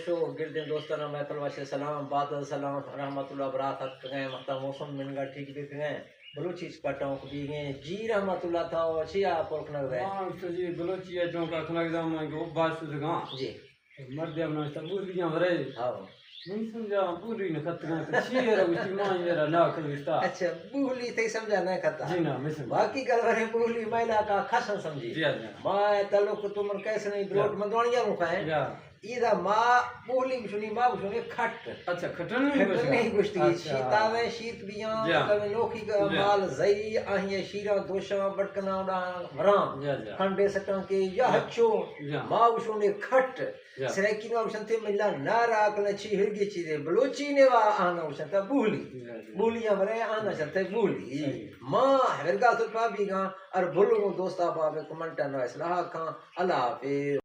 Show गिरदे दोस्तों महफिल वाशे सलाम बाद सलाम रहमतुल्लाह बराकत कहें मता मौसम मिनगा ठीक भी कहें बलूची पटाओं को भी गए जी रहमतुल्लाह था छिया पोरख न गए हां तो जी बलोची है जो का खना एग्जाम में को बात सुगा जी मर्द अपना तबूलियां वरे हां नहीं समझा पूरी न खतना तो छियर उसी मां मेरा ना कविता अच्छा बूली थे समझा ना खता जी ना मिस बाकी गल वरे बूली महिला का खसन समझी जी जी मैं तलोक तुम कैसे नहीं ब्रोट मंदवानिया को कहें या इदा माँ बोली सुनी माँ सुनी खट अच्छा खटन नहीं गुश्ती शीतावे शीत बियां कवे नोखी का माल जई आहिए शीरा दोशा बटकना उड़ा वराम खंडे सटों के या हच्चो माँ सुनी खट सरेकी नो संते मिला ना राकल छी हिरगी चीजे बलोची ने वा आना संता बूली बूलियां वरे आना संते बूली माँ हरगा तो पाबी गा और बोलो दोस्ता बाबे कमेंट ना इसला का अल्लाह हाफिज।